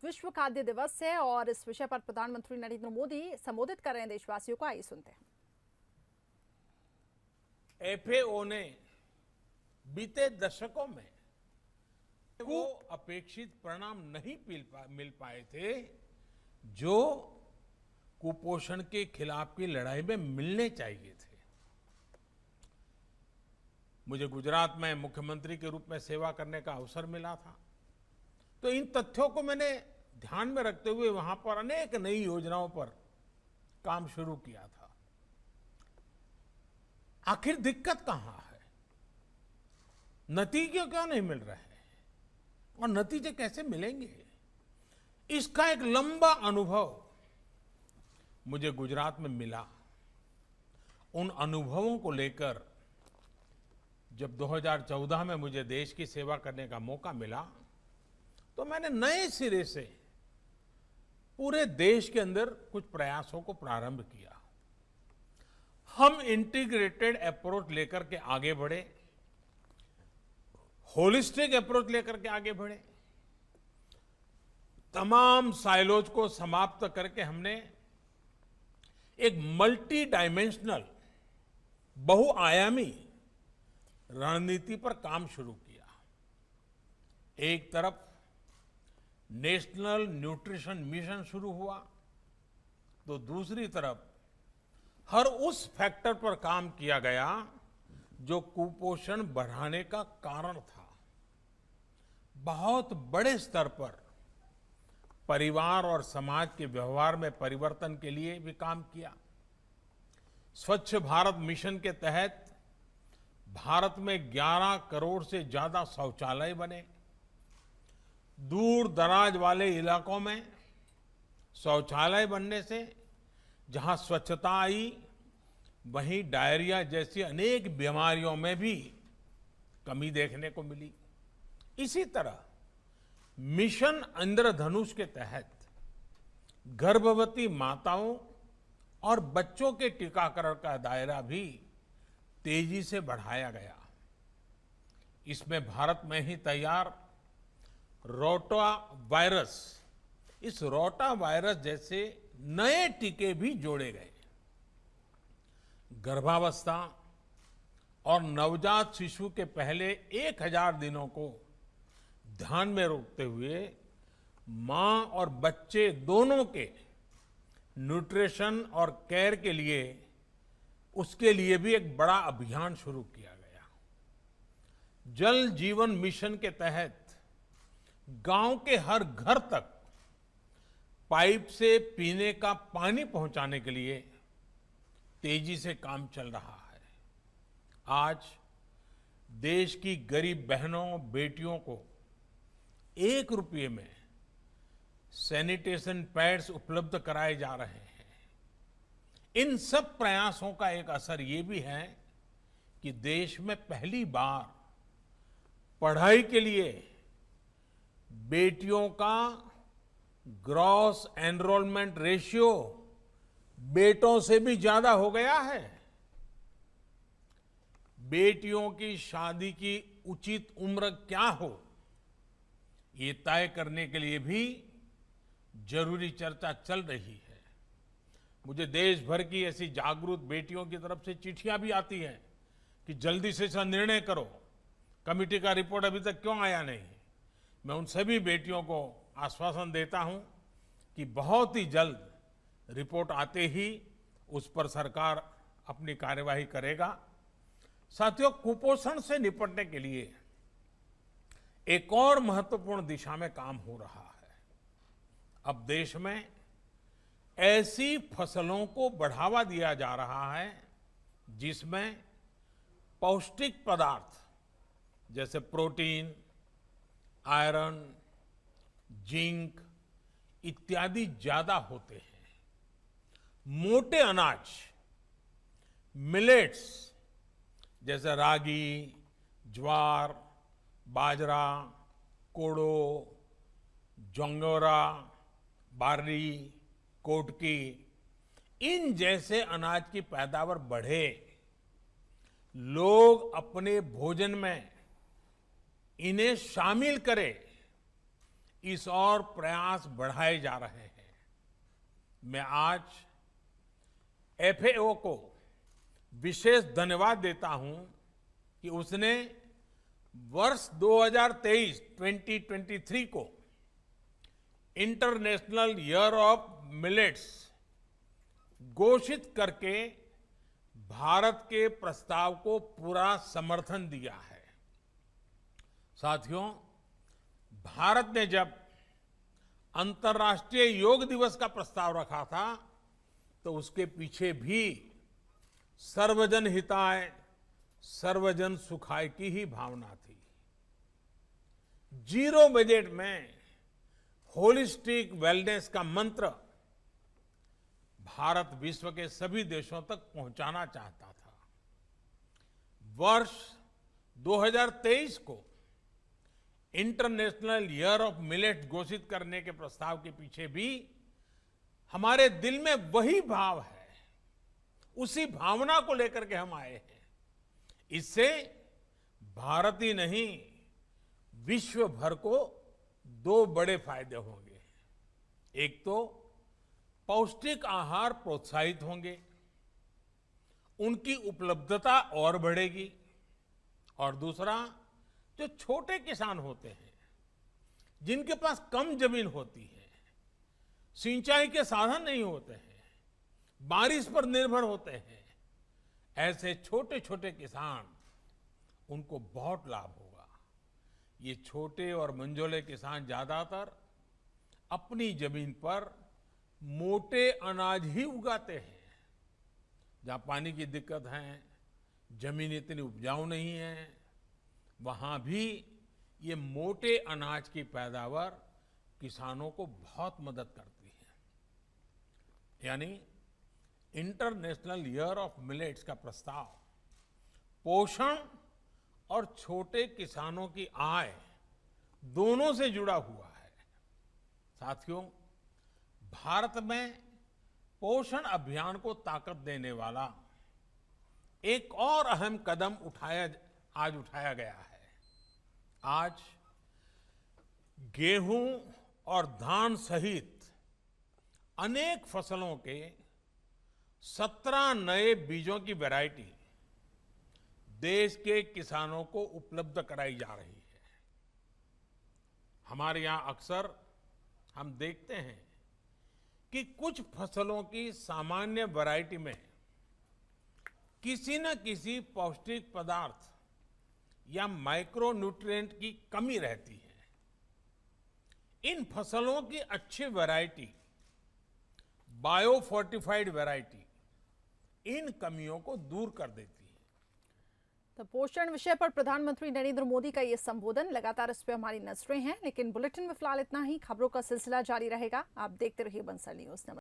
विश्व खाद्य दिवस है और इस विषय पर प्रधानमंत्री नरेंद्र मोदी संबोधित कर रहे हैं देशवासियों को। आइए सुनते हैं। एफएओ ने बीते दशकों में वो अपेक्षित परिणाम नहीं मिल पाए थे जो कुपोषण के खिलाफ की लड़ाई में मिलने चाहिए थे। मुझे गुजरात में मुख्यमंत्री के रूप में सेवा करने का अवसर मिला था, तो इन तथ्यों को मैंने ध्यान में रखते हुए वहां पर अनेक नई योजनाओं पर काम शुरू किया था। आखिर दिक्कत कहां है? नतीजे क्यों नहीं मिल रहे हैं और नतीजे कैसे मिलेंगे? इसका एक लंबा अनुभव मुझे गुजरात में मिला। उन अनुभवों को लेकर जब 2014 में मुझे देश की सेवा करने का मौका मिला, तो मैंने नए सिरे से पूरे देश के अंदर कुछ प्रयासों को प्रारंभ किया। हम इंटीग्रेटेड अप्रोच लेकर के आगे बढ़े, होलिस्टिक अप्रोच लेकर के आगे बढ़े। तमाम साइलोज को समाप्त करके हमने एक मल्टी डायमेंशनल, बहुआयामी रणनीति पर काम शुरू किया। एक तरफ नेशनल न्यूट्रिशन मिशन शुरू हुआ, तो दूसरी तरफ हर उस फैक्टर पर काम किया गया जो कुपोषण बढ़ाने का कारण था। बहुत बड़े स्तर पर परिवार और समाज के व्यवहार में परिवर्तन के लिए भी काम किया। स्वच्छ भारत मिशन के तहत भारत में 11 करोड़ से ज्यादा शौचालय बने। दूर दराज वाले इलाकों में शौचालय बनने से जहां स्वच्छता आई, वहीं डायरिया जैसी अनेक बीमारियों में भी कमी देखने को मिली। इसी तरह मिशन इंद्रधनुष के तहत गर्भवती माताओं और बच्चों के टीकाकरण का दायरा भी तेजी से बढ़ाया गया। इसमें भारत में ही तैयार रोटा वायरस, इस रोटा वायरस जैसे नए टीके भी जोड़े गए। गर्भावस्था और नवजात शिशु के पहले 1000 दिनों को ध्यान में रखते हुए मां और बच्चे दोनों के न्यूट्रिशन और केयर के लिए, उसके लिए भी एक बड़ा अभियान शुरू किया गया। जल जीवन मिशन के तहत गांव के हर घर तक पाइप से पीने का पानी पहुंचाने के लिए तेजी से काम चल रहा है। आज देश की गरीब बहनों बेटियों को 1 रुपये में सैनिटेशन पैड्स उपलब्ध कराए जा रहे हैं। इन सब प्रयासों का एक असर ये भी है कि देश में पहली बार पढ़ाई के लिए बेटियों का ग्रॉस एनरोलमेंट रेशियो बेटों से भी ज्यादा हो गया है। बेटियों की शादी की उचित उम्र क्या हो, ये तय करने के लिए भी जरूरी चर्चा चल रही है। मुझे देश भर की ऐसी जागरूक बेटियों की तरफ से चिट्ठियां भी आती हैं कि जल्दी से इसका निर्णय करो, कमेटी का रिपोर्ट अभी तक क्यों आया नहीं। मैं उन सभी बेटियों को आश्वासन देता हूं कि बहुत ही जल्द रिपोर्ट आते ही उस पर सरकार अपनी कार्यवाही करेगा। साथियों, कुपोषण से निपटने के लिए एक और महत्वपूर्ण दिशा में काम हो रहा है। अब देश में ऐसी फसलों को बढ़ावा दिया जा रहा है जिसमें पौष्टिक पदार्थ जैसे प्रोटीन, आयरन, जिंक इत्यादि ज्यादा होते हैं। मोटे अनाज, मिलेट्स जैसे रागी, ज्वार, बाजरा, कोडो, जोंगोरा, बार्ली, कोटकी, इन जैसे अनाज की पैदावार बढ़े, लोग अपने भोजन में इन्हें शामिल करें, इस ओर प्रयास बढ़ाए जा रहे हैं। मैं आज FAO को विशेष धन्यवाद देता हूं कि उसने वर्ष 2023 को इंटरनेशनल ईयर ऑफ मिलेट्स घोषित करके भारत के प्रस्ताव को पूरा समर्थन दिया है। साथियों, भारत ने जब अंतर्राष्ट्रीय योग दिवस का प्रस्ताव रखा था तो उसके पीछे भी सर्वजन हिताय सर्वजन सुखाय की ही भावना थी। जीरो बजट में होलिस्टिक वेलनेस का मंत्र भारत विश्व के सभी देशों तक पहुंचाना चाहता था। वर्ष 2023 को इंटरनेशनल ईयर ऑफ मिलेट घोषित करने के प्रस्ताव के पीछे भी हमारे दिल में वही भाव है, उसी भावना को लेकर के हम आए हैं। इससे भारत ही नहीं, विश्व भर को दो बड़े फायदे होंगे। एक तो पौष्टिक आहार प्रोत्साहित होंगे, उनकी उपलब्धता और बढ़ेगी, और दूसरा, जो छोटे किसान होते हैं, जिनके पास कम जमीन होती है, सिंचाई के साधन नहीं होते हैं, बारिश पर निर्भर होते हैं, ऐसे छोटे छोटे किसान, उनको बहुत लाभ होगा। ये छोटे और मंझोले किसान ज्यादातर अपनी जमीन पर मोटे अनाज ही उगाते हैं। जहां पानी की दिक्कत है, जमीन इतनी उपजाऊ नहीं है, वहां भी ये मोटे अनाज की पैदावार किसानों को बहुत मदद करती है। यानी इंटरनेशनल ईयर ऑफ मिलेट्स का प्रस्ताव पोषण और छोटे किसानों की आय दोनों से जुड़ा हुआ है। साथियों, भारत में पोषण अभियान को ताकत देने वाला एक और अहम कदम आज उठाया गया है। आज गेहूं और धान सहित अनेक फसलों के 17 नए बीजों की वैरायटी देश के किसानों को उपलब्ध कराई जा रही है। हमारे यहां अक्सर हम देखते हैं कि कुछ फसलों की सामान्य वैरायटी में किसी न किसी पौष्टिक पदार्थ या माइक्रो न्यूट्रिएंट की कमी रहती है। इन फसलों की अच्छी वैरायटी, बायो फोर्टिफाइड वैरायटी, इन कमियों को दूर कर देती है। तो पोषण विषय पर प्रधानमंत्री नरेंद्र मोदी का ये संबोधन, लगातार इस पे हमारी नजरें हैं, लेकिन बुलेटिन में फिलहाल इतना ही। खबरों का सिलसिला जारी रहेगा। आप देखते रहिए बंसल न्यूज।